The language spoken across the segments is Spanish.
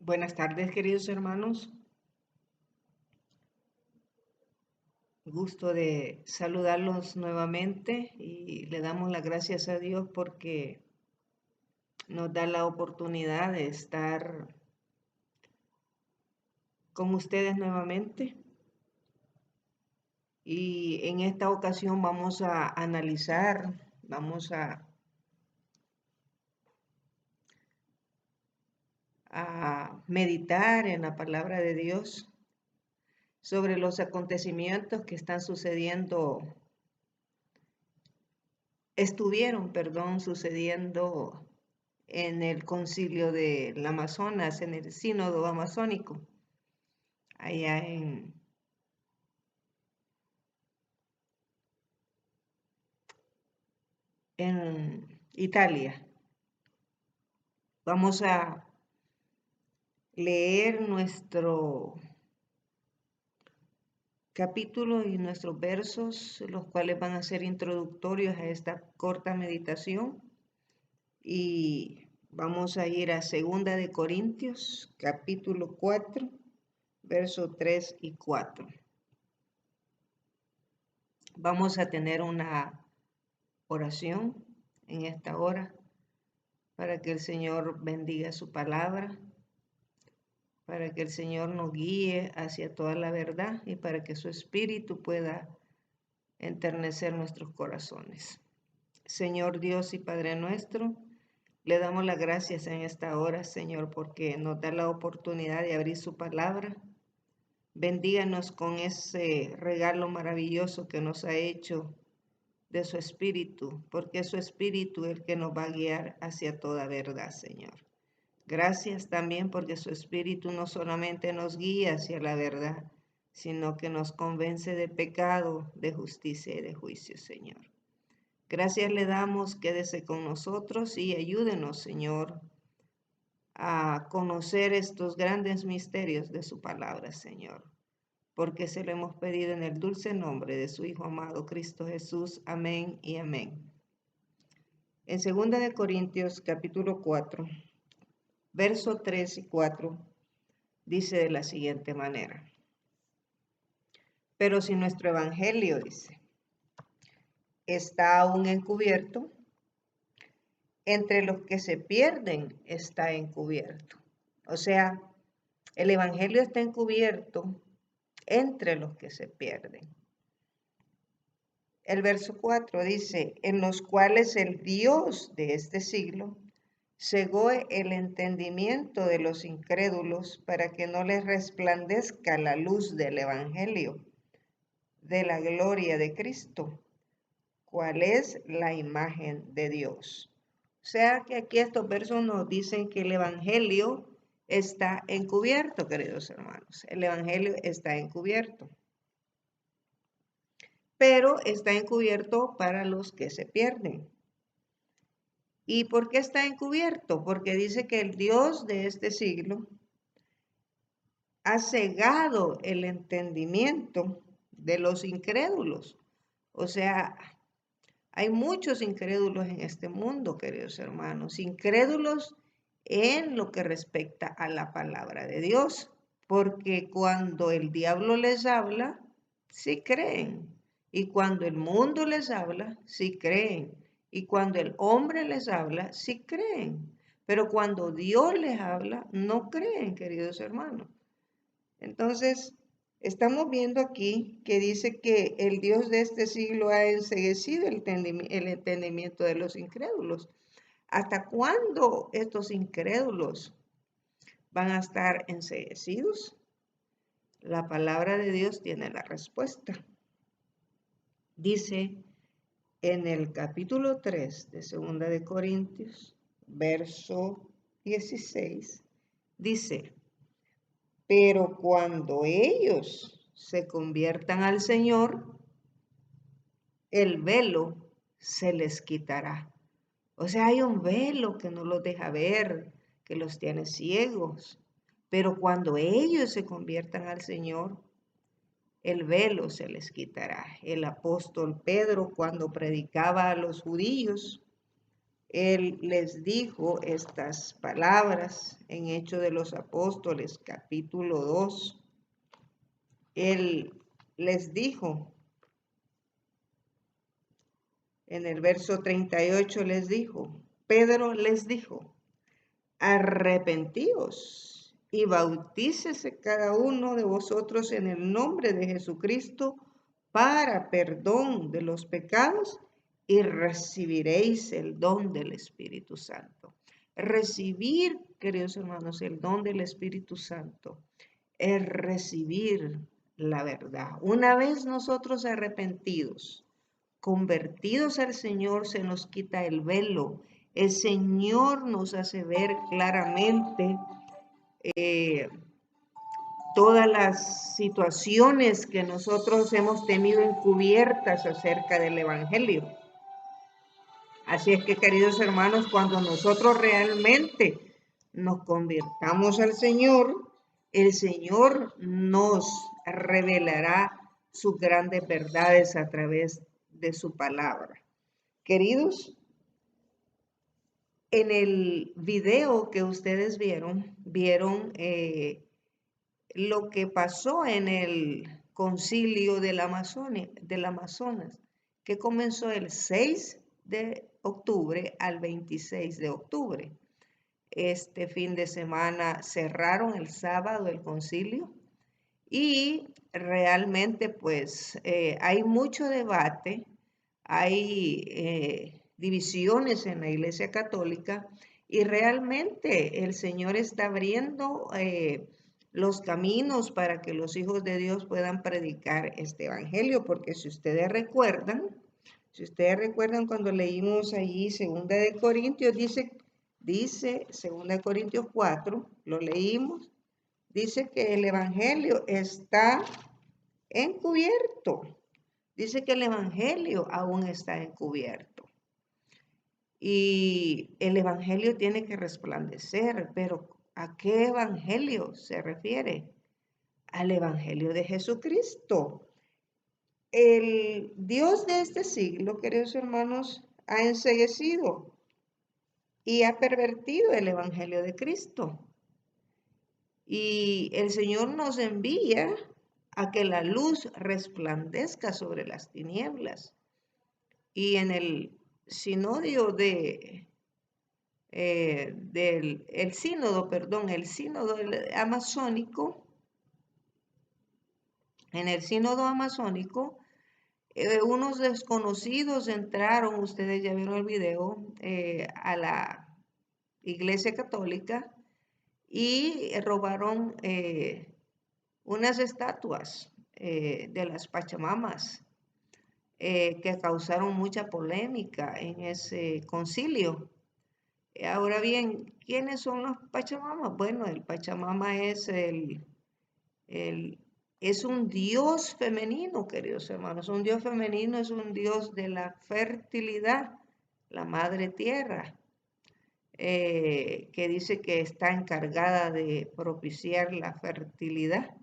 Buenas tardes, queridos hermanos. Gusto de saludarlos nuevamente y le damos las gracias a Dios porque nos da la oportunidad de estar con ustedes nuevamente. Y en esta ocasión vamos a analizar, a meditar en la palabra de Dios sobre los acontecimientos que están estuvieron sucediendo en el concilio del Amazonas, en el sínodo amazónico, allá en Italia. Vamos a leer nuestro capítulo y nuestros versos, los cuales van a ser introductorios a esta corta meditación. Y vamos a ir a 2 Corintios, capítulo 4, versos 3 y 4. Vamos a tener una oración en esta hora para que el Señor bendiga su palabra, para que el Señor nos guíe hacia toda la verdad y para que su espíritu pueda enternecer nuestros corazones. Señor Dios y Padre nuestro, le damos las gracias en esta hora, Señor, porque nos da la oportunidad de abrir su palabra. Bendíganos con ese regalo maravilloso que nos ha hecho de su espíritu, porque es su espíritu el que nos va a guiar hacia toda verdad, Señor. Gracias también porque su espíritu no solamente nos guía hacia la verdad, sino que nos convence de pecado, de justicia y de juicio, Señor. Gracias le damos, quédese con nosotros y ayúdenos, Señor, a conocer estos grandes misterios de su palabra, Señor, porque se lo hemos pedido en el dulce nombre de su Hijo amado Cristo Jesús. Amén y amén. En 2 Corintios capítulo 4, verso 3 y 4, dice de la siguiente manera. Pero si nuestro evangelio, dice, está aún encubierto, entre los que se pierden está encubierto. O sea, el evangelio está encubierto entre los que se pierden. El verso 4 dice, en los cuales el Dios de este siglo cegó el entendimiento de los incrédulos para que no les resplandezca la luz del evangelio de la gloria de Cristo, cuál es la imagen de Dios. O sea que aquí estos versos nos dicen que el evangelio está encubierto, queridos hermanos. El evangelio está encubierto. Pero está encubierto para los que se pierden. ¿Y por qué está encubierto? Porque dice que el Dios de este siglo ha cegado el entendimiento de los incrédulos. O sea, hay muchos incrédulos en este mundo, queridos hermanos, incrédulos en lo que respecta a la palabra de Dios, porque cuando el diablo les habla, sí creen, y cuando el mundo les habla, sí creen, y cuando el hombre les habla, sí creen, pero cuando Dios les habla, no creen, queridos hermanos. Entonces, estamos viendo aquí que dice que el Dios de este siglo ha enceguecido el entendimiento de los incrédulos. ¿Hasta cuándo estos incrédulos van a estar enceguecidos? La palabra de Dios tiene la respuesta. Dice en el capítulo 3 de 2 Corintios, verso 16, dice, pero cuando ellos se conviertan al Señor, el velo se les quitará. O sea, hay un velo que no los deja ver, que los tiene ciegos. Pero cuando ellos se conviertan al Señor, el velo se les quitará. El apóstol Pedro, cuando predicaba a los judíos, Él les dijo estas palabras en Hechos de los Apóstoles, capítulo 2. Él les dijo, en el verso 38 les dijo, Pedro les dijo, arrepentíos y bautícese cada uno de vosotros en el nombre de Jesucristo para perdón de los pecados y recibiréis el don del Espíritu Santo. Recibir, queridos hermanos, el don del Espíritu Santo es recibir la verdad. Una vez nosotros arrepentidos, convertidos al Señor, se nos quita el velo. El Señor nos hace ver claramente todas las situaciones que nosotros hemos tenido encubiertas acerca del Evangelio. Así es que, queridos hermanos, cuando nosotros realmente nos convirtamos al Señor, el Señor nos revelará sus grandes verdades a través de su palabra. Queridos, en el video que ustedes vieron lo que pasó en el concilio del Amazonas, que comenzó el 6 de octubre al 26 de octubre. Este fin de semana cerraron el sábado el concilio y realmente pues hay mucho debate, hay divisiones en la Iglesia Católica y realmente el Señor está abriendo los caminos para que los hijos de Dios puedan predicar este evangelio, porque si ustedes recuerdan cuando leímos allí 2 de Corintios, dice 2 de Corintios 4, lo leímos, dice que el evangelio está encubierto. Dice que el evangelio aún está encubierto. Y el evangelio tiene que resplandecer, pero ¿a qué evangelio se refiere? Al evangelio de Jesucristo. El Dios de este siglo, queridos hermanos, ha enceguecido y ha pervertido el evangelio de Cristo. Y el Señor nos envía a que la luz resplandezca sobre las tinieblas. Y en el sinodio del sínodo amazónico, en el sínodo amazónico, unos desconocidos entraron, ustedes ya vieron el video, a la Iglesia Católica y robaron unas estatuas de las Pachamamas que causaron mucha polémica en ese concilio. Ahora bien, ¿quiénes son los Pachamamas? Bueno, el Pachamama es es un dios femenino, queridos hermanos. Un dios femenino es un dios de la fertilidad, la madre tierra, que dice que está encargada de propiciar la fertilidad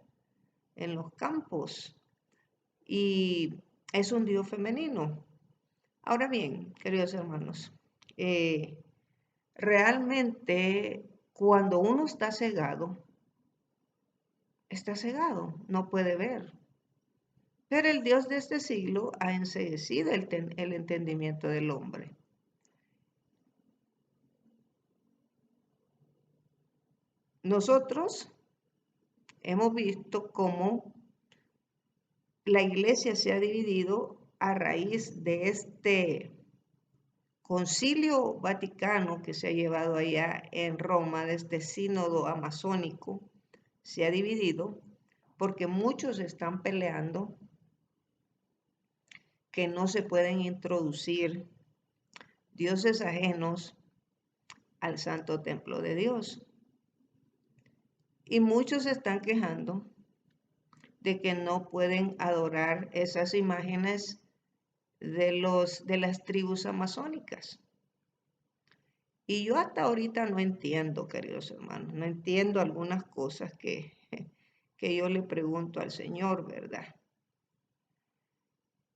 en los campos. Y es un dios femenino. Ahora bien, queridos hermanos, realmente cuando uno está cegado, no puede ver. Pero el Dios de este siglo ha enceguecido el entendimiento del hombre. Nosotros hemos visto cómo la iglesia se ha dividido a raíz de este concilio vaticano que se ha llevado allá en Roma, de este sínodo amazónico. Se ha dividido porque muchos están peleando que no se pueden introducir dioses ajenos al santo templo de Dios. Y muchos se están quejando de que no pueden adorar esas imágenes de las tribus amazónicas. Y yo hasta ahorita no entiendo, queridos hermanos, no entiendo algunas cosas que yo le pregunto al Señor, ¿verdad?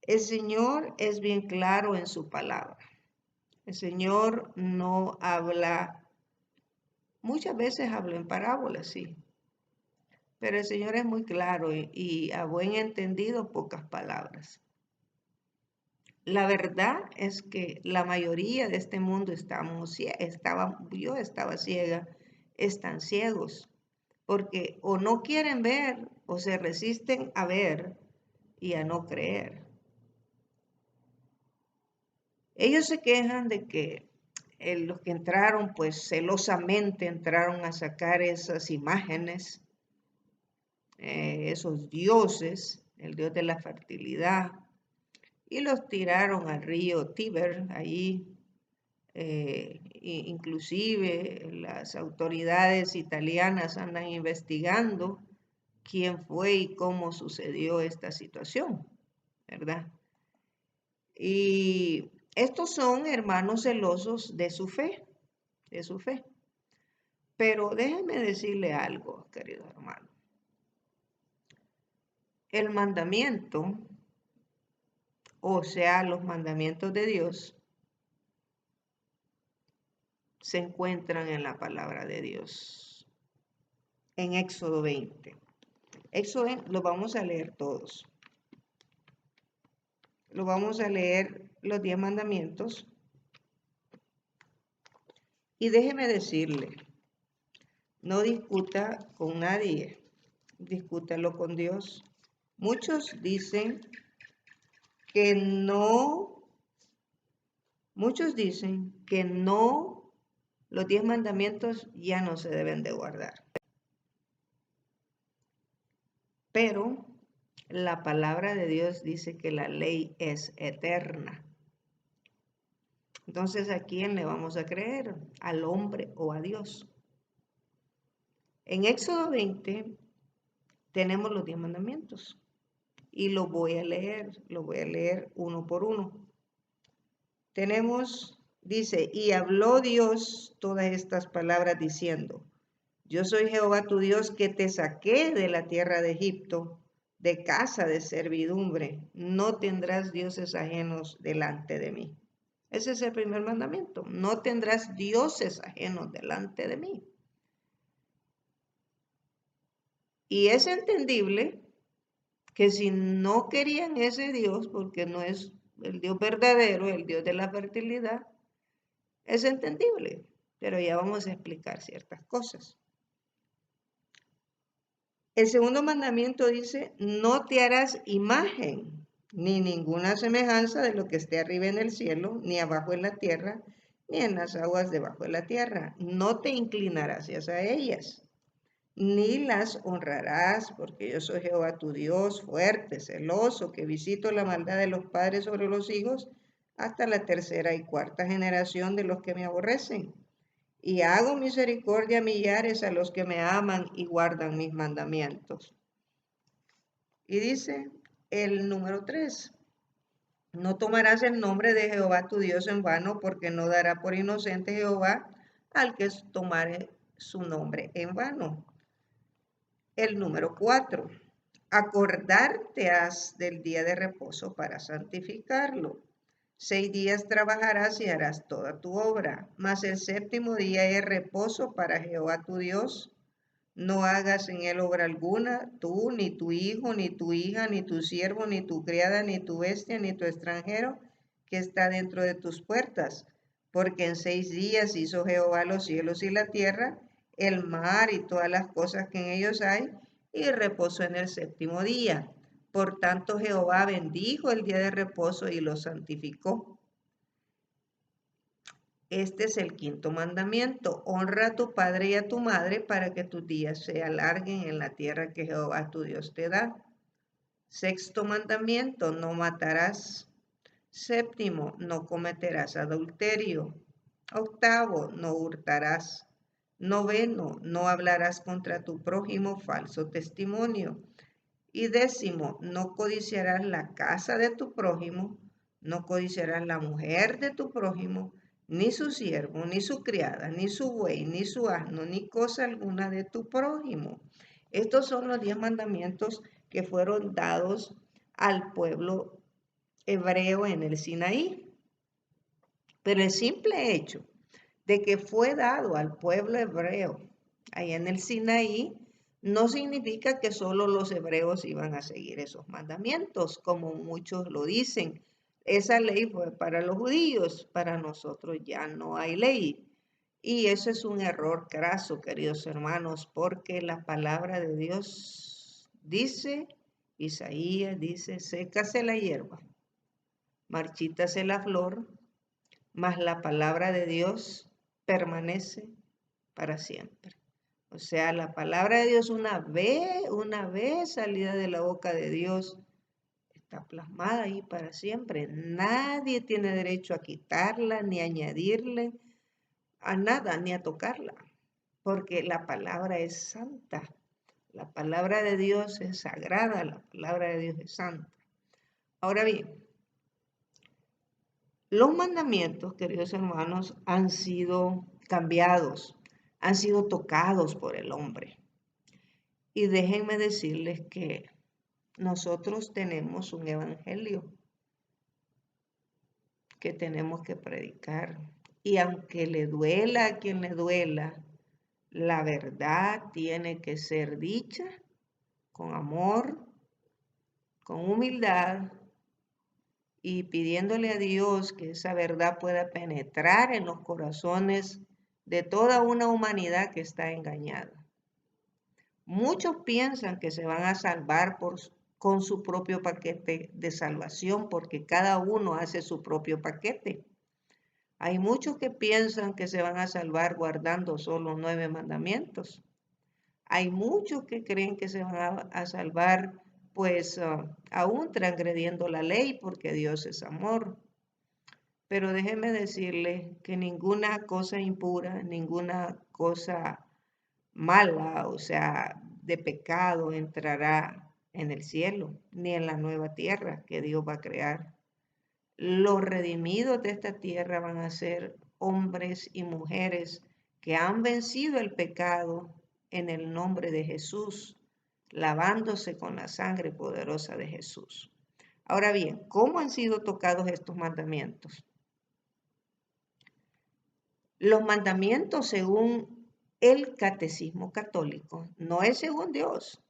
El Señor es bien claro en su palabra. El Señor no habla, muchas veces habla en parábolas, sí, pero el Señor es muy claro y a buen entendido pocas palabras. La verdad es que la mayoría de este mundo yo estaba ciega, están ciegos, porque o no quieren ver o se resisten a ver y a no creer. Ellos se quejan de que los que entraron, pues celosamente entraron a sacar esas imágenes, esos dioses, el dios de la fertilidad, y los tiraron al río Tíber, allí. Inclusive las autoridades italianas andan investigando quién fue y cómo sucedió esta situación, ¿verdad? Y estos son hermanos celosos de su fe, de su fe. Pero déjenme decirle algo, querido hermano. El mandamiento, o sea, los mandamientos de Dios, se encuentran en la palabra de Dios, en Éxodo 20. Éxodo lo vamos a leer todos. Lo vamos a leer los 10 mandamientos. Y déjeme decirle, no discuta con nadie, discútalo con Dios. Muchos dicen que no, los 10 mandamientos ya no se deben de guardar. Pero la palabra de Dios dice que la ley es eterna. Entonces, ¿a quién le vamos a creer? ¿Al hombre o a Dios? En Éxodo 20 tenemos los 10 mandamientos y los voy a leer uno por uno. Dice, y habló Dios todas estas palabras diciendo, yo soy Jehová tu Dios que te saqué de la tierra de Egipto, de casa de servidumbre, no tendrás dioses ajenos delante de mí. Ese es el primer mandamiento, no tendrás dioses ajenos delante de mí. Y es entendible que si no querían ese Dios, porque no es el Dios verdadero, el Dios de la fertilidad, es entendible, pero ya vamos a explicar ciertas cosas. El segundo mandamiento dice, no te harás imagen, ni ninguna semejanza de lo que esté arriba en el cielo, ni abajo en la tierra, ni en las aguas debajo de la tierra. No te inclinarás hacia ellas, ni las honrarás, porque yo soy Jehová tu Dios, fuerte, celoso, que visito la maldad de los padres sobre los hijos hasta la tercera y cuarta generación de los que me aborrecen. Y hago misericordia a millares a los que me aman y guardan mis mandamientos. Y dice el número 3, no tomarás el nombre de Jehová tu Dios en vano, porque no dará por inocente Jehová al que tomare su nombre en vano. El número 4, acordarte has del día de reposo para santificarlo. 6 días trabajarás y harás toda tu obra, mas el séptimo día es reposo para Jehová tu Dios. No hagas en él obra alguna, tú, ni tu hijo, ni tu hija, ni tu siervo, ni tu criada, ni tu bestia, ni tu extranjero que está dentro de tus puertas. Porque en 6 días hizo Jehová los cielos y la tierra, el mar y todas las cosas que en ellos hay, y reposó en el séptimo día. Por tanto, Jehová bendijo el día de reposo y lo santificó. Este es el quinto mandamiento. Honra a tu padre y a tu madre para que tus días se alarguen en la tierra que Jehová tu Dios te da. Sexto mandamiento, no matarás. Séptimo, no cometerás adulterio. Octavo, no hurtarás. Noveno, no hablarás contra tu prójimo falso testimonio. Y décimo, no codiciarás la casa de tu prójimo, no codiciarás la mujer de tu prójimo, ni su siervo, ni su criada, ni su buey, ni su asno, ni cosa alguna de tu prójimo. Estos son los 10 mandamientos que fueron dados al pueblo hebreo en el Sinaí. Pero el simple hecho de que fue dado al pueblo hebreo allá en el Sinaí, no significa que solo los hebreos iban a seguir esos mandamientos, como muchos lo dicen. Esa ley fue para los judíos, para nosotros ya no hay ley. Y eso es un error craso, queridos hermanos, porque la palabra de Dios dice, Isaías dice, sécase la hierba, marchítase la flor, mas la palabra de Dios permanece para siempre. O sea, la palabra de Dios una vez salida de la boca de Dios, está plasmada ahí para siempre. Nadie tiene derecho a quitarla, ni a añadirle a nada, ni a tocarla, porque la palabra es santa. La palabra de Dios es sagrada, la palabra de Dios es santa. Ahora bien, los mandamientos, queridos hermanos, han sido cambiados, han sido tocados por el hombre. Y déjenme decirles que nosotros tenemos un evangelio que tenemos que predicar. Y aunque le duela a quien le duela, la verdad tiene que ser dicha con amor, con humildad y pidiéndole a Dios que esa verdad pueda penetrar en los corazones de toda una humanidad que está engañada. Muchos piensan que se van a salvar con su propio paquete de salvación, porque cada uno hace su propio paquete. Hay muchos que piensan que se van a salvar guardando solo 9 mandamientos. Hay muchos que creen que se van a salvar pues aún transgrediendo la ley, porque Dios es amor. Pero déjenme decirles que ninguna cosa impura, ninguna cosa mala, o sea, de pecado entrará en el cielo, ni en la nueva tierra que Dios va a crear. Los redimidos de esta tierra van a ser hombres y mujeres que han vencido el pecado en el nombre de Jesús, lavándose con la sangre poderosa de Jesús. Ahora bien, ¿cómo han sido tocados estos mandamientos? Los mandamientos según el catecismo católico, no es según Dios.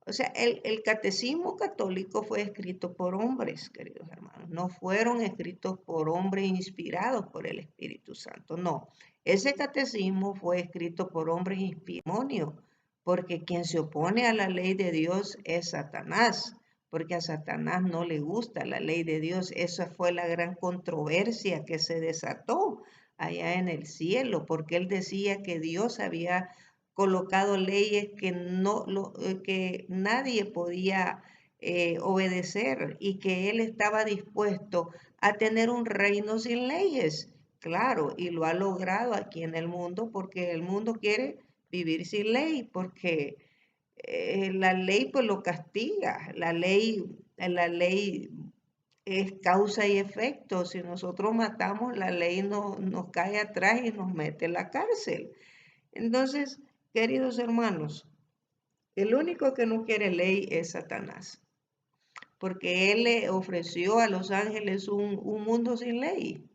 O sea, el catecismo católico fue escrito por hombres, queridos hermanos. No fueron escritos por hombres inspirados por el Espíritu Santo. No, ese catecismo fue escrito por hombres inspirados, porque quien se opone a la ley de Dios es Satanás, porque a Satanás no le gusta la ley de Dios. Esa fue la gran controversia que se desató allá en el cielo, porque él decía que Dios había colocado leyes que nadie podía obedecer y que él estaba dispuesto a tener un reino sin leyes. Claro, y lo ha logrado aquí en el mundo porque el mundo quiere vivir sin ley, porque la ley pues lo castiga, la ley es causa y efecto. Si nosotros matamos, la ley nos cae atrás y nos mete en la cárcel. Entonces, queridos hermanos, el único que no quiere ley es Satanás, porque él le ofreció a los ángeles un mundo sin ley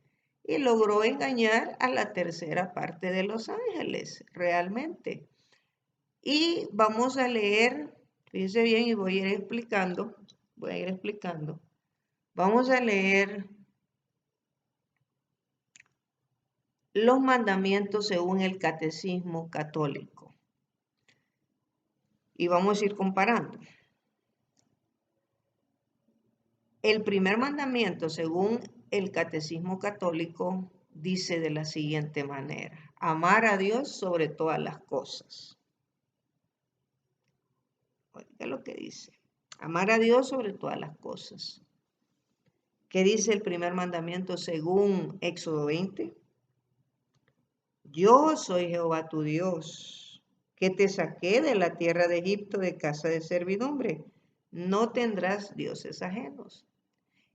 y logró engañar a la tercera parte de los ángeles, realmente. Y vamos a leer, fíjense bien y voy a ir explicando, Vamos a leer los mandamientos según el catecismo católico y vamos a ir comparando. El primer mandamiento, según el catecismo católico, dice de la siguiente manera: amar a Dios sobre todas las cosas. Oiga lo que dice: amar a Dios sobre todas las cosas. ¿Qué dice el primer mandamiento según Éxodo 20? Yo soy Jehová tu Dios, que te saqué de la tierra de Egipto de casa de servidumbre. No tendrás dioses ajenos.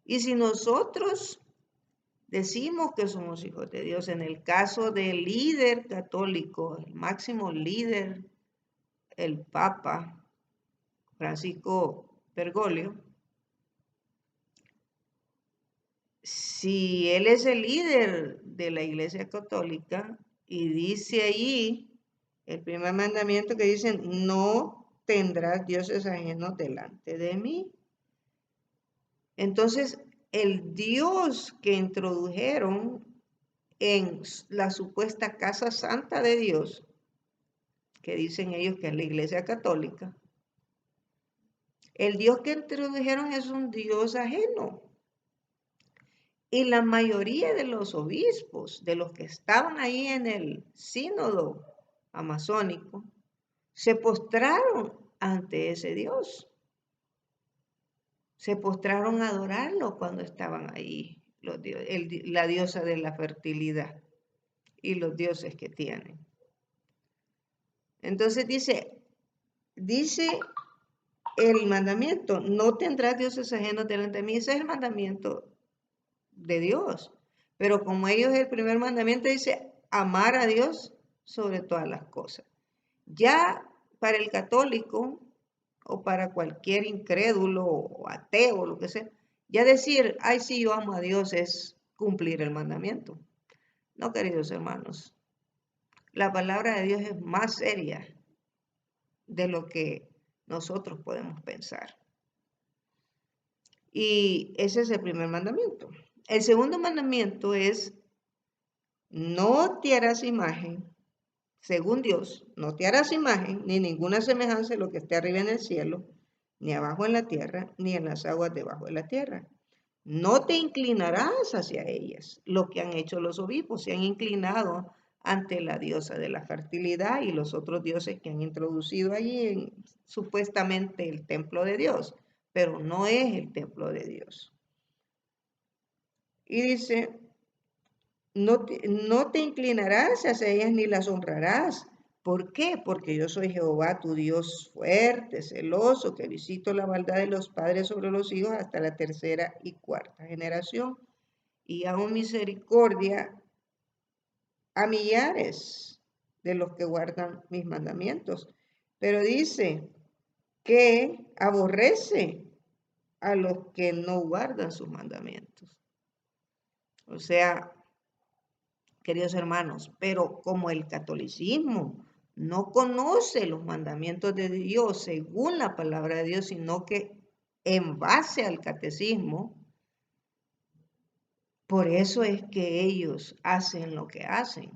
Y si nosotros decimos que somos hijos de Dios, en el caso del líder católico, el máximo líder, el Papa Francisco Bergoglio, si él es el líder de la Iglesia Católica y dice allí, el primer mandamiento que dice, no tendrás dioses ajenos delante de mí. Entonces, el Dios que introdujeron en la supuesta casa santa de Dios, que dicen ellos que es la Iglesia Católica, el Dios que introdujeron es un Dios ajeno. Y la mayoría de los obispos, de los que estaban ahí en el sínodo amazónico, se postraron ante ese Dios. Se postraron a adorarlo cuando estaban ahí, la diosa de la fertilidad y los dioses que tienen. Entonces dice el mandamiento, no tendrás dioses ajenos delante de mí. Ese es el mandamiento de Dios. Pero como ellos el primer mandamiento dice amar a Dios sobre todas las cosas. Ya para el católico o para cualquier incrédulo o ateo o lo que sea, ya decir, ay sí, yo amo a Dios es cumplir el mandamiento. No, queridos hermanos, la palabra de Dios es más seria de lo que nosotros podemos pensar. Y ese es el primer mandamiento. El segundo mandamiento es, no te harás imagen, según Dios, no te harás imagen ni ninguna semejanza de lo que esté arriba en el cielo, ni abajo en la tierra, ni en las aguas debajo de la tierra. No te inclinarás hacia ellas. Lo que han hecho los obispos, se han inclinado ante la diosa de la fertilidad y los otros dioses que han introducido allí en supuestamente el templo de Dios, pero no es el templo de Dios. Y dice, no te inclinarás hacia ellas ni las honrarás. ¿Por qué? Porque yo soy Jehová, tu Dios fuerte, celoso, que visito la maldad de los padres sobre los hijos hasta la tercera y cuarta generación. Y hago misericordia a millares de los que guardan mis mandamientos. Pero dice que aborrece a los que no guardan sus mandamientos. O sea, queridos hermanos, pero como el catolicismo no conoce los mandamientos de Dios según la palabra de Dios, sino que en base al catecismo, por eso es que ellos hacen lo que hacen.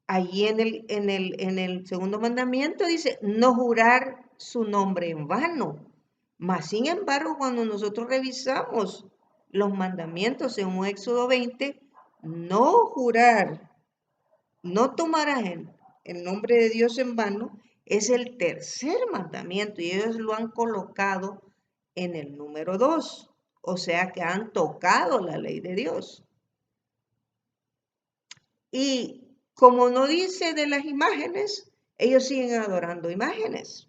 Allí en el segundo mandamiento dice, no jurar su nombre en vano. Mas, sin embargo, cuando nosotros revisamos los mandamientos en Éxodo 20, no jurar, no tomarás el nombre de Dios en vano, es el tercer mandamiento y ellos lo han colocado en el número 2. O sea que han tocado la ley de Dios. Y como no dice de las imágenes, ellos siguen adorando imágenes.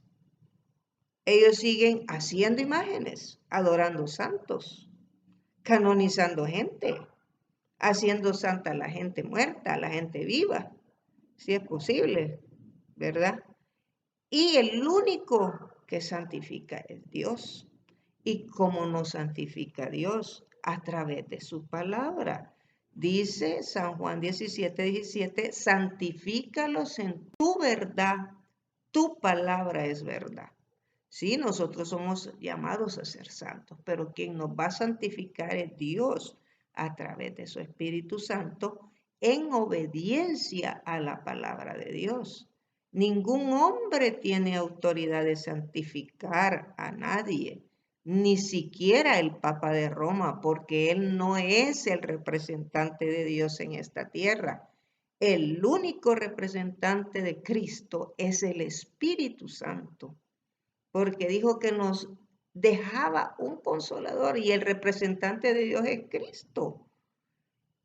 Ellos siguen haciendo imágenes, adorando santos, canonizando gente, haciendo santa a la gente muerta, a la gente viva, si es posible, ¿verdad? Y el único que santifica es Dios. ¿Y cómo nos santifica Dios? A través de su palabra. Dice San Juan 17:17, santifícalos en tu verdad, tu palabra es verdad. Sí, nosotros somos llamados a ser santos, pero quien nos va a santificar es Dios a través de su Espíritu Santo en obediencia a la palabra de Dios. Ningún hombre tiene autoridad de santificar a nadie, ni siquiera el Papa de Roma, porque él no es el representante de Dios en esta tierra. El único representante de Cristo es el Espíritu Santo, porque dijo que nos dejaba un consolador y el representante de Dios es Cristo.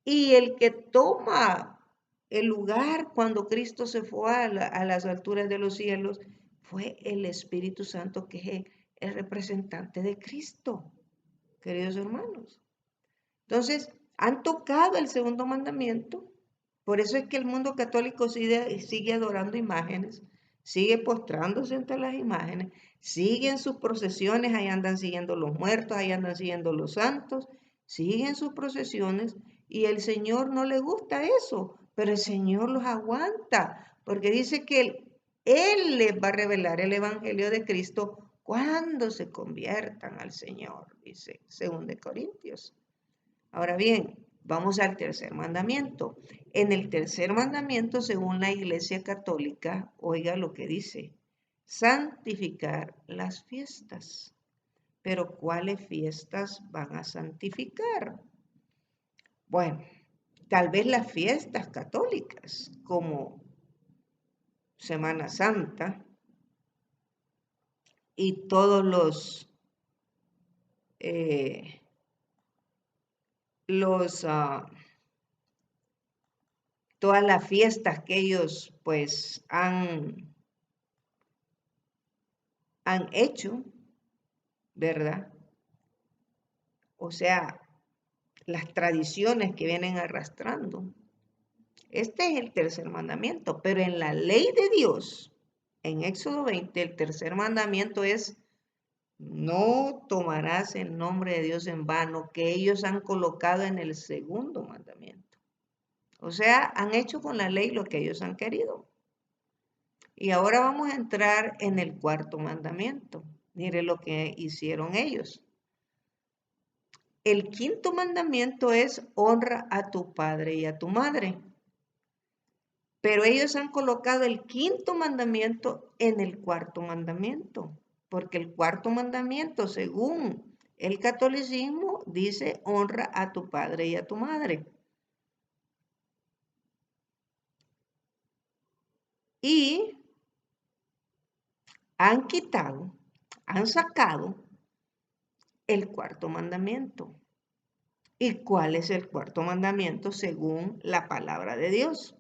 Y el que toma el lugar cuando Cristo se fue a las alturas de los cielos fue el Espíritu Santo, que es el representante de Cristo, queridos hermanos. Entonces, han tocado el segundo mandamiento. Por eso es que el mundo católico sigue adorando imágenes, sigue postrándose ante las imágenes, siguen sus procesiones, ahí andan siguiendo los muertos, ahí andan siguiendo los santos, siguen sus procesiones y el Señor no le gusta eso, pero el Señor los aguanta, porque dice que Él les va a revelar el Evangelio de Cristo cuando se conviertan al Señor, dice 2 de Corintios. Ahora bien, vamos al tercer mandamiento. En el tercer mandamiento, según la Iglesia Católica, oiga lo que dice: santificar las fiestas. Pero ¿cuáles fiestas van a santificar? Bueno, tal vez las fiestas católicas, como Semana Santa y todos todas las fiestas que ellos pues han hecho, ¿verdad? O sea, las tradiciones que vienen arrastrando. Este es el tercer mandamiento, pero en la ley de Dios, en Éxodo 20, el tercer mandamiento es: no tomarás el nombre de Dios en vano, que ellos han colocado en el segundo mandamiento. O sea, han hecho con la ley lo que ellos han querido. Y ahora vamos a entrar en el cuarto mandamiento. Mire lo que hicieron ellos. El quinto mandamiento es: honra a tu padre y a tu madre. Pero ellos han colocado el quinto mandamiento en el cuarto mandamiento, porque el cuarto mandamiento, según el catolicismo, dice: honra a tu padre y a tu madre. Y han quitado, han sacado el cuarto mandamiento. ¿Y cuál es el cuarto mandamiento según la palabra de Dios?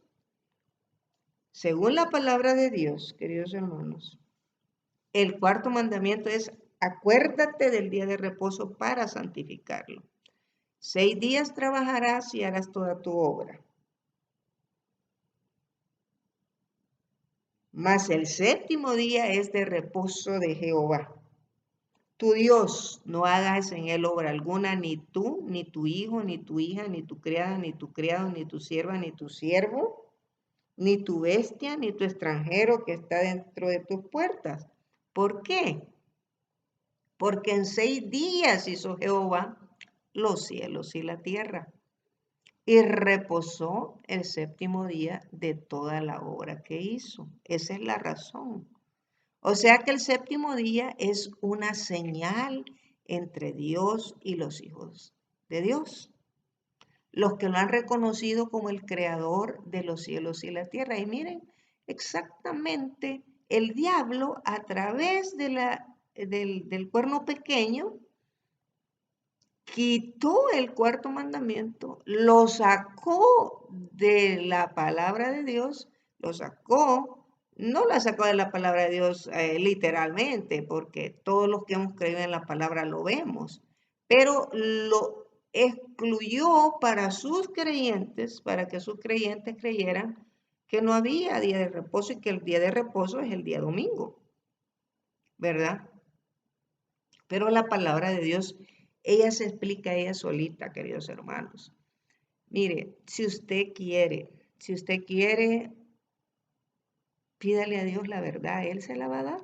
Según la palabra de Dios, queridos hermanos, el cuarto mandamiento es: acuérdate del día de reposo para santificarlo. 6 días trabajarás y harás toda tu obra. Mas el séptimo día es de reposo de Jehová, tu Dios. No hagas en él obra alguna, ni tú, ni tu hijo, ni tu hija, ni tu criada, ni tu criado, ni tu sierva, ni tu siervo, ni tu bestia, ni tu extranjero que está dentro de tus puertas. ¿Por qué? Porque en 6 días hizo Jehová los cielos y la tierra, y reposó el séptimo día de toda la obra que hizo. Esa es la razón. O sea que el séptimo día es una señal entre Dios y los hijos de Dios, los que lo han reconocido como el creador de los cielos y la tierra. Y miren, exactamente el diablo, a través del cuerno pequeño, quitó el cuarto mandamiento, lo sacó de la palabra de Dios, lo sacó, no la sacó de la palabra de Dios literalmente, porque todos los que hemos creído en la palabra lo vemos, pero lo excluyó para sus creyentes, para que sus creyentes creyeran que no había día de reposo y que el día de reposo es el día domingo, ¿verdad? Pero la palabra de Dios, ella se explica ella solita, queridos hermanos. Mire, si usted quiere, pídale a Dios la verdad, Él se la va a dar.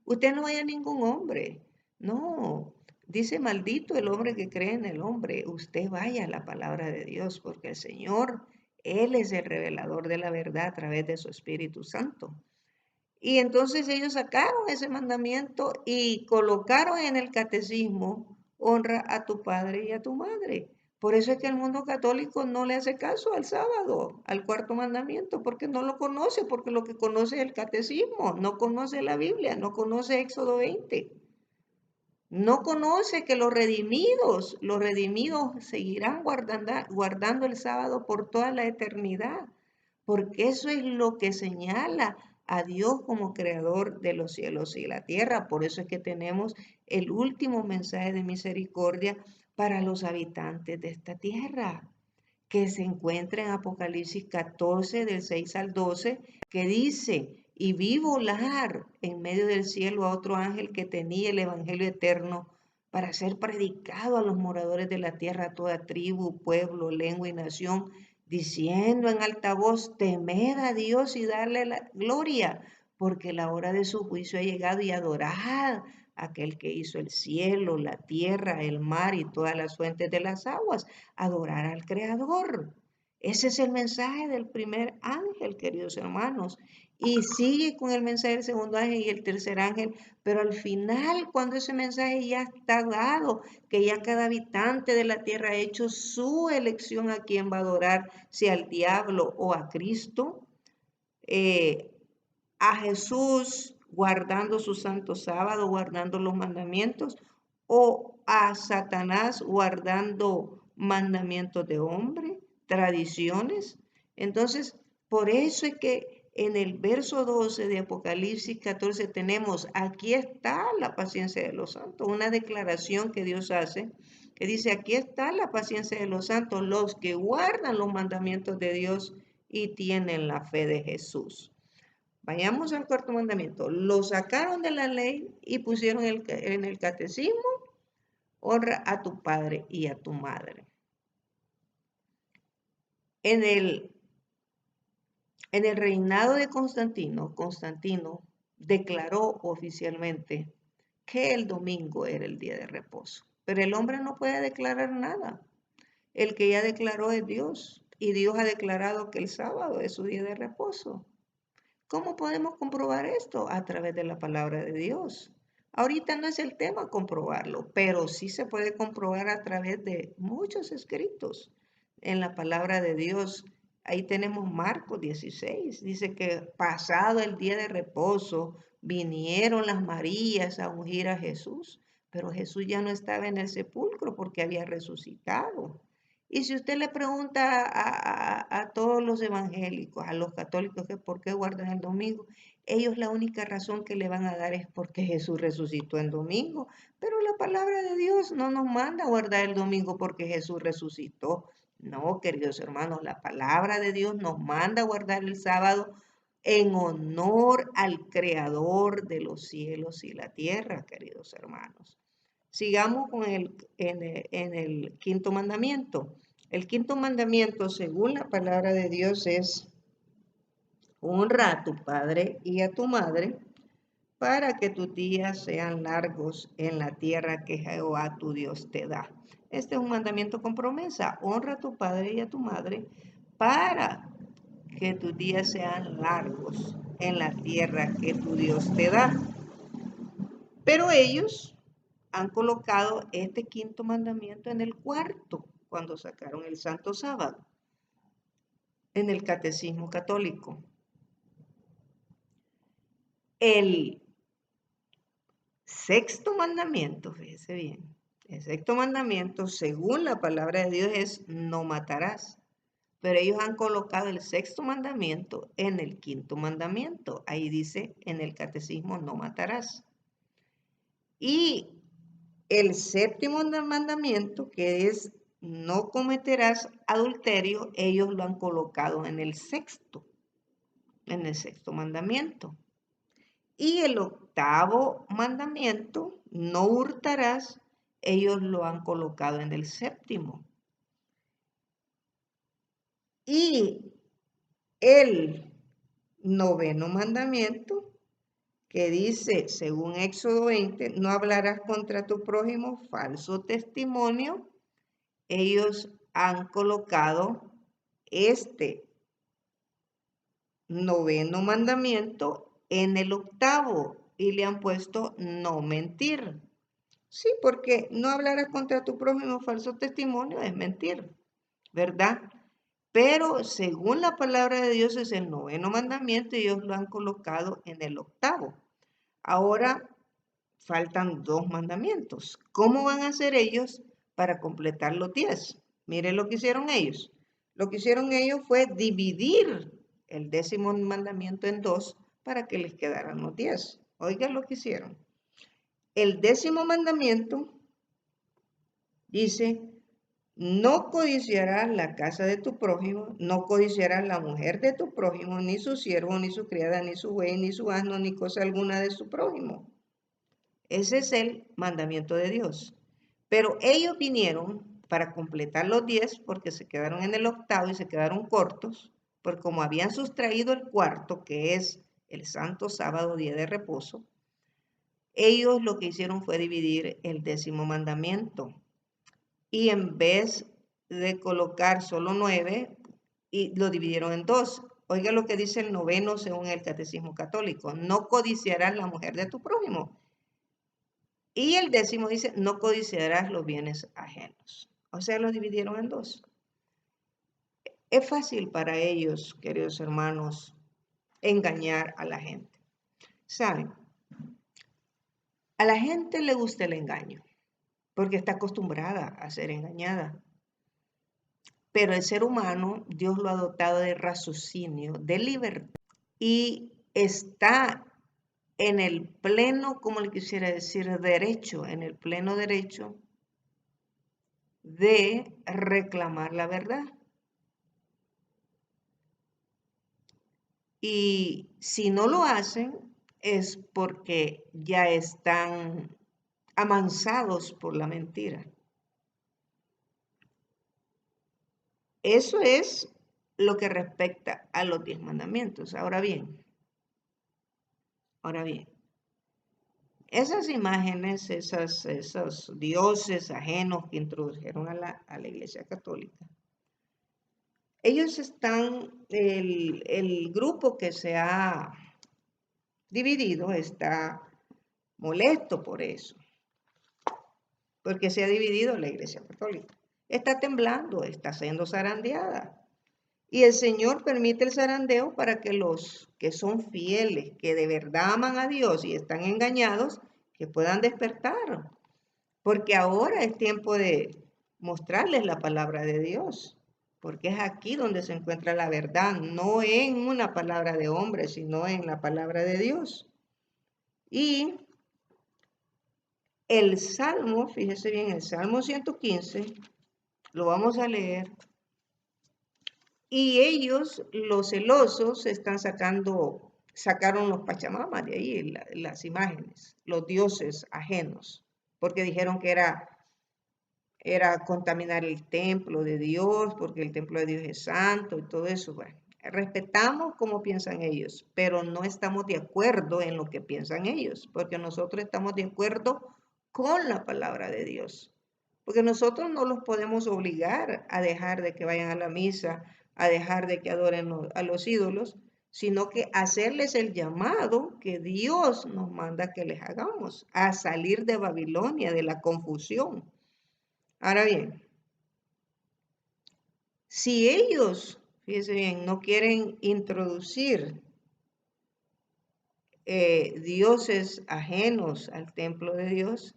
Usted no vaya a ningún hombre, no. Dice: maldito el hombre que cree en el hombre. Usted vaya a la palabra de Dios, porque el Señor, Él es el revelador de la verdad a través de su Espíritu Santo. Y entonces ellos sacaron ese mandamiento y colocaron en el catecismo: honra a tu padre y a tu madre. Por eso es que el mundo católico no le hace caso al sábado, al cuarto mandamiento, porque no lo conoce, porque lo que conoce es el catecismo, no conoce la Biblia, no conoce Éxodo 20. No conoce que los redimidos seguirán guardando el sábado por toda la eternidad, porque eso es lo que señala a Dios como creador de los cielos y la tierra. Por eso es que tenemos el último mensaje de misericordia para los habitantes de esta tierra, que se encuentra en Apocalipsis 14, del 6 al 12, que dice: y vi volar en medio del cielo a otro ángel que tenía el evangelio eterno para ser predicado a los moradores de la tierra, a toda tribu, pueblo, lengua y nación, diciendo en alta voz, temed a Dios y darle la gloria, porque la hora de su juicio ha llegado, y adorad a aquel que hizo el cielo, la tierra, el mar y todas las fuentes de las aguas, adorar al Creador. Ese es el mensaje del primer ángel, queridos hermanos. Y sigue con el mensaje del segundo ángel y el tercer ángel, pero al final, cuando ese mensaje ya está dado, que ya cada habitante de la tierra ha hecho su elección a quién va a adorar, si al diablo o a Cristo, a Jesús guardando su santo sábado, guardando los mandamientos, o a Satanás guardando mandamientos de hombre, tradiciones. Entonces, por eso es que en el verso 12 de Apocalipsis 14 tenemos, aquí está la paciencia de los santos, una declaración que Dios hace, que dice, aquí está la paciencia de los santos, los que guardan los mandamientos de Dios y tienen la fe de Jesús. Vayamos al cuarto mandamiento. Lo sacaron de la ley y pusieron en el catecismo, honra a tu padre y a tu madre. En el reinado de Constantino, Constantino declaró oficialmente que el domingo era el día de reposo. Pero el hombre no puede declarar nada. El que ya declaró es Dios. Y Dios ha declarado que el sábado es su día de reposo. ¿Cómo podemos comprobar esto? A través de la palabra de Dios. Ahorita no es el tema comprobarlo, pero sí se puede comprobar a través de muchos escritos en la palabra de Dios. Ahí tenemos Marcos 16. Dice que pasado el día de reposo, vinieron las Marías a ungir a Jesús, pero Jesús ya no estaba en el sepulcro porque había resucitado. Y si usted le pregunta a todos los evangélicos, a los católicos, que por qué guardan el domingo, ellos la única razón que le van a dar es porque Jesús resucitó el domingo. Pero la palabra de Dios no nos manda a guardar el domingo porque Jesús resucitó. No, queridos hermanos, la palabra de Dios nos manda a guardar el sábado en honor al Creador de los cielos y la tierra, queridos hermanos. Sigamos con en el quinto mandamiento. El quinto mandamiento, según la palabra de Dios, es honra a tu padre y a tu madre para que tus días sean largos en la tierra que Jehová tu Dios te da. Este es un mandamiento con promesa. Honra a tu padre y a tu madre para que tus días sean largos en la tierra que tu Dios te da. Pero ellos han colocado este quinto mandamiento en el cuarto, cuando sacaron el Santo Sábado, en el Catecismo Católico. El sexto mandamiento, fíjese bien, el sexto mandamiento, según la palabra de Dios, es no matarás. Pero ellos han colocado el sexto mandamiento en el quinto mandamiento. Ahí dice en el Catecismo, no matarás. Y el séptimo mandamiento, que es no cometerás adulterio, ellos lo han colocado en el sexto mandamiento. Y el octavo mandamiento, no hurtarás, ellos lo han colocado en el séptimo. Y el noveno mandamiento, que dice, según Éxodo 20, no hablarás contra tu prójimo falso testimonio, ellos han colocado este noveno mandamiento en el octavo y le han puesto no mentir. Sí, porque no hablarás contra tu prójimo falso testimonio es mentir, ¿verdad? Pero según la palabra de Dios es el noveno mandamiento y ellos lo han colocado en el octavo. Ahora faltan dos mandamientos. ¿Cómo van a hacer ellos para completar los 10? Miren lo que hicieron ellos. Lo que hicieron ellos fue dividir el décimo mandamiento en dos para que les quedaran los 10. Oigan lo que hicieron. El décimo mandamiento dice, no codiciarás la casa de tu prójimo, no codiciarás la mujer de tu prójimo, ni su siervo, ni su criada, ni su buey, ni su asno, ni cosa alguna de su prójimo. Ese es el mandamiento de Dios. Pero ellos vinieron para completar los 10 porque se quedaron en el octavo y se quedaron cortos, porque como habían sustraído el cuarto, que es el santo sábado, día de reposo, ellos lo que hicieron fue dividir el 10º mandamiento. Y en vez de colocar solo 9, y lo dividieron en 2. Oiga lo que dice el 9º según el Catecismo Católico: no codiciarás la mujer de tu prójimo. Y el 10º dice: no codiciarás los bienes ajenos. O sea, lo dividieron en 2. Es fácil para ellos, queridos hermanos, engañar a la gente. ¿Saben? A la gente le gusta el engaño, porque está acostumbrada a ser engañada. Pero el ser humano, Dios lo ha dotado de raciocinio, de libertad, y está en el pleno, como le quisiera decir, derecho, en el pleno derecho de reclamar la verdad. Y si no lo hacen es porque ya están amansados por la mentira. Eso es lo que respecta a los 10 mandamientos. Ahora bien, esas imágenes, esos dioses ajenos que introdujeron a la Iglesia Católica, ellos están, el grupo que se ha dividido está molesto por eso, porque se ha dividido la Iglesia Católica. Está temblando, está siendo zarandeada. Y el Señor permite el zarandeo para que los que son fieles, que de verdad aman a Dios y están engañados, que puedan despertar. Porque ahora es tiempo de mostrarles la palabra de Dios. Porque es aquí donde se encuentra la verdad, no en una palabra de hombre, sino en la palabra de Dios. Y el Salmo, fíjese bien, el Salmo 115, lo vamos a leer. Y ellos, los celosos, sacaron los pachamamas de ahí, las imágenes, los dioses ajenos, porque dijeron que era contaminar el templo de Dios, porque el templo de Dios es santo y todo eso. Bueno, respetamos cómo piensan ellos, pero no estamos de acuerdo en lo que piensan ellos, porque nosotros estamos de acuerdo con la palabra de Dios. Porque nosotros no los podemos obligar a dejar de que vayan a la misa, a dejar de que adoren a los ídolos, sino que hacerles el llamado que Dios nos manda que les hagamos, a salir de Babilonia, de la confusión. Ahora bien, si ellos, fíjense bien, no quieren introducir dioses ajenos al templo de Dios,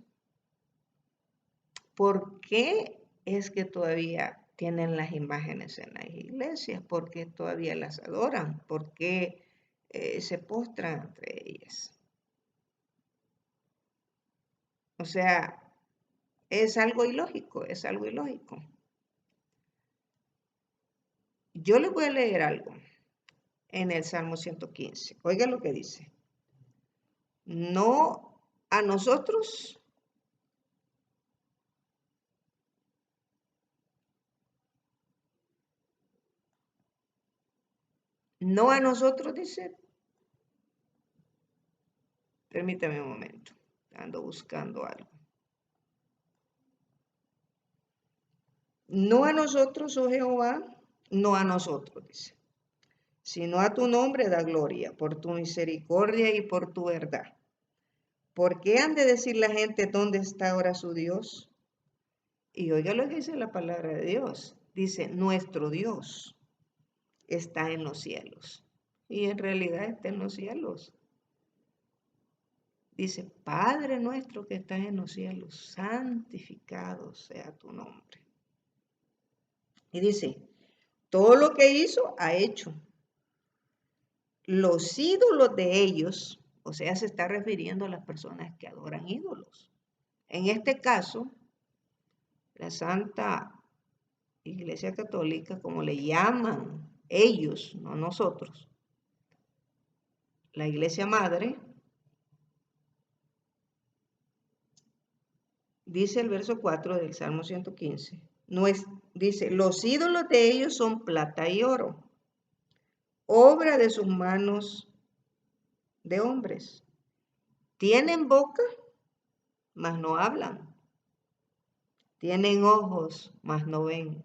¿por qué es que todavía tienen las imágenes en las iglesias? ¿Por qué todavía las adoran? ¿Por qué se postran entre ellas? O sea, es algo ilógico, es algo ilógico. Yo les voy a leer algo en el Salmo 115. Oiga lo que dice. No a nosotros, no a nosotros, dice. Permítame un momento, ando buscando algo. No a nosotros, oh Jehová, no a nosotros, dice, sino a tu nombre da gloria, por tu misericordia y por tu verdad. ¿Por qué han de decir la gente dónde está ahora su Dios? Y oiga lo que dice la palabra de Dios. Dice, nuestro Dios está en los cielos. Y en realidad está en los cielos. Dice, Padre nuestro que estás en los cielos, santificado sea tu nombre. Y dice, todo lo que hizo, ha hecho. Los ídolos de ellos, o sea, se está refiriendo a las personas que adoran ídolos. En este caso, la Santa Iglesia Católica, como le llaman ellos, no nosotros, la Iglesia Madre, dice el verso 4 del Salmo 115, dice, los ídolos de ellos son plata y oro, obra de sus manos de hombres. Tienen boca, mas no hablan. Tienen ojos, mas no ven.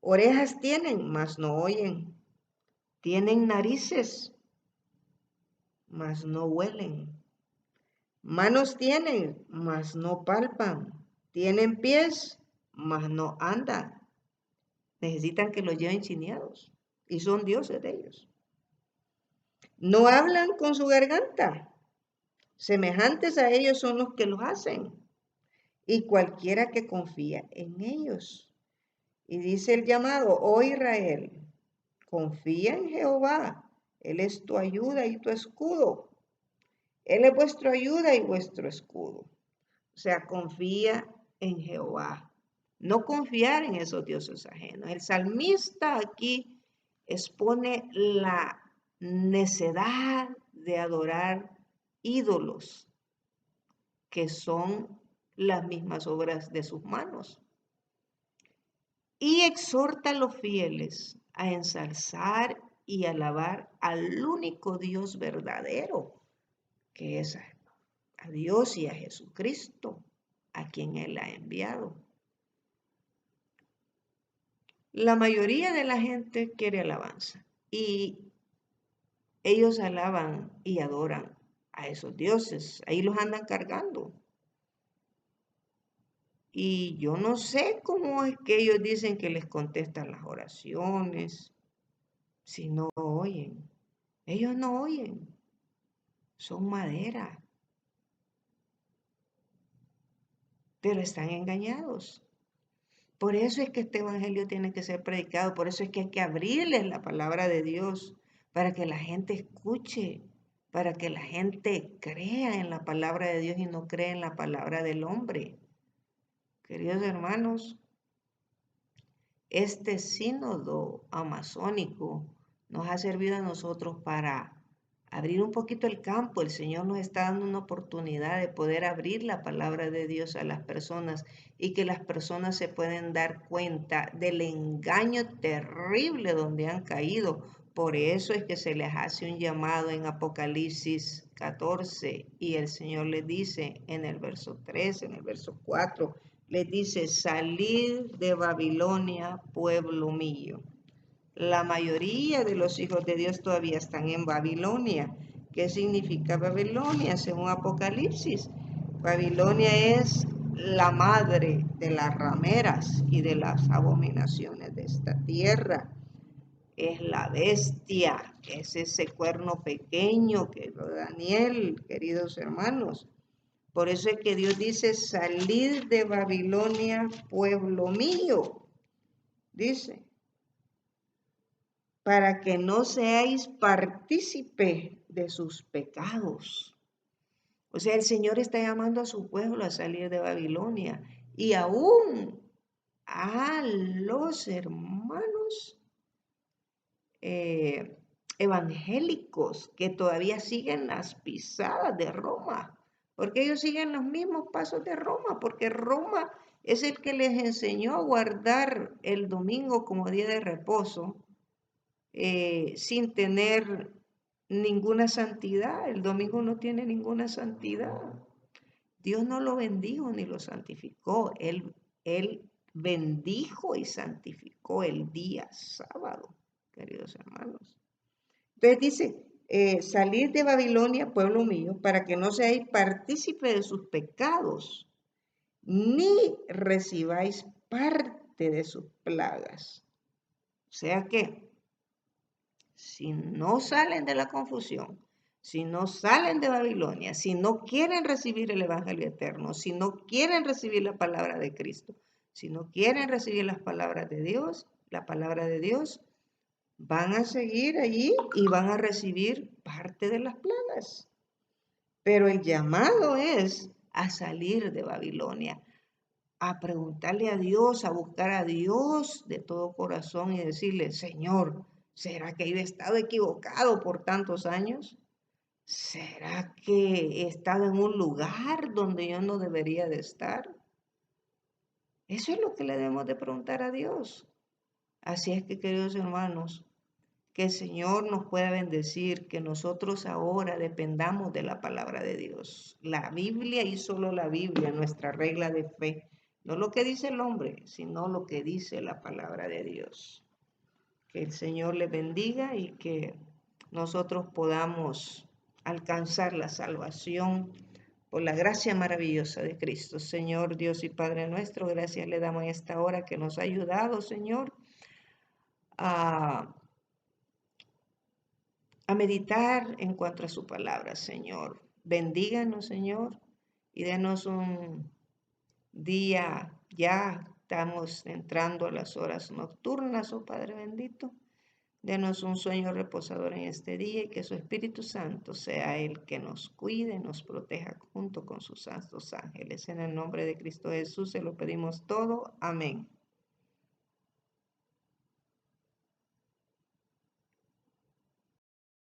Orejas tienen, mas no oyen. Tienen narices, mas no huelen. Manos tienen, mas no palpan. Tienen pies, mas no andan. Necesitan que los lleven chineados y son dioses de ellos. No hablan con su garganta. Semejantes a ellos son los que los hacen y cualquiera que confía en ellos. Y dice el llamado, oh Israel, confía en Jehová. Él es tu ayuda y tu escudo. Él es vuestra ayuda y vuestro escudo. O sea, confía en Jehová. No confiar en esos dioses ajenos. El salmista aquí expone la necedad de adorar ídolos, que son las mismas obras de sus manos. Y exhorta a los fieles a ensalzar y alabar al único Dios verdadero, que es a Dios y a Jesucristo, a quien Él ha enviado. La mayoría de la gente quiere alabanza y ellos alaban y adoran a esos dioses. Ahí los andan cargando. Y yo no sé cómo es que ellos dicen que les contestan las oraciones si no oyen. Ellos no oyen. Son madera. Pero están engañados. Por eso es que este evangelio tiene que ser predicado. Por eso es que hay que abrirles la palabra de Dios para que la gente escuche, para que la gente crea en la palabra de Dios y no crea en la palabra del hombre. Queridos hermanos, este sínodo amazónico nos ha servido a nosotros para abrir un poquito el campo. El Señor nos está dando una oportunidad de poder abrir la palabra de Dios a las personas y que las personas se pueden dar cuenta del engaño terrible donde han caído. Por eso es que se les hace un llamado en Apocalipsis 14 y el Señor les dice en el verso 3, en el verso 4, les dice, salid de Babilonia, pueblo mío. La mayoría de los hijos de Dios todavía están en Babilonia. ¿Qué significa Babilonia? Según Apocalipsis, Babilonia es la madre de las rameras y de las abominaciones de esta tierra. Es la bestia, es ese cuerno pequeño que vio Daniel, queridos hermanos. Por eso es que Dios dice, salid de Babilonia, pueblo mío. Dice, para que no seáis partícipe de sus pecados. O sea, el Señor está llamando a su pueblo a salir de Babilonia y aún a los hermanos evangélicos que todavía siguen las pisadas de Roma, porque ellos siguen los mismos pasos de Roma, porque Roma es el que les enseñó a guardar el domingo como día de reposo, sin tener ninguna santidad. El domingo no tiene ninguna santidad. Dios no lo bendijo ni lo santificó. Él bendijo y santificó el día sábado, queridos hermanos. Entonces dice, salir de Babilonia, pueblo mío, para que no seáis partícipe de sus pecados, ni recibáis parte de sus plagas. O sea que, si no salen de la confusión, si no salen de Babilonia, si no quieren recibir el Evangelio eterno, si no quieren recibir la palabra de Cristo, si no quieren recibir las palabras de Dios, la palabra de Dios, van a seguir allí y van a recibir parte de las plagas. Pero el llamado es a salir de Babilonia, a preguntarle a Dios, a buscar a Dios de todo corazón y decirle, Señor, ¿será que yo he estado equivocado por tantos años? ¿Será que he estado en un lugar donde yo no debería de estar? Eso es lo que le debemos de preguntar a Dios. Así es que, queridos hermanos, que el Señor nos pueda bendecir, que nosotros ahora dependamos de la palabra de Dios. La Biblia y solo la Biblia, nuestra regla de fe. No lo que dice el hombre, sino lo que dice la palabra de Dios. Que el Señor le bendiga y que nosotros podamos alcanzar la salvación por la gracia maravillosa de Cristo. Señor Dios y Padre nuestro, gracias le damos en esta hora que nos ha ayudado, Señor, a meditar en cuanto a su palabra, Señor. Bendíganos, Señor, y denos un día, ya estamos entrando a las horas nocturnas, oh Padre bendito. Denos un sueño reposador en este día y que su Espíritu Santo sea el que nos cuide, nos proteja junto con sus santos ángeles. En el nombre de Cristo Jesús se lo pedimos todo. Amén.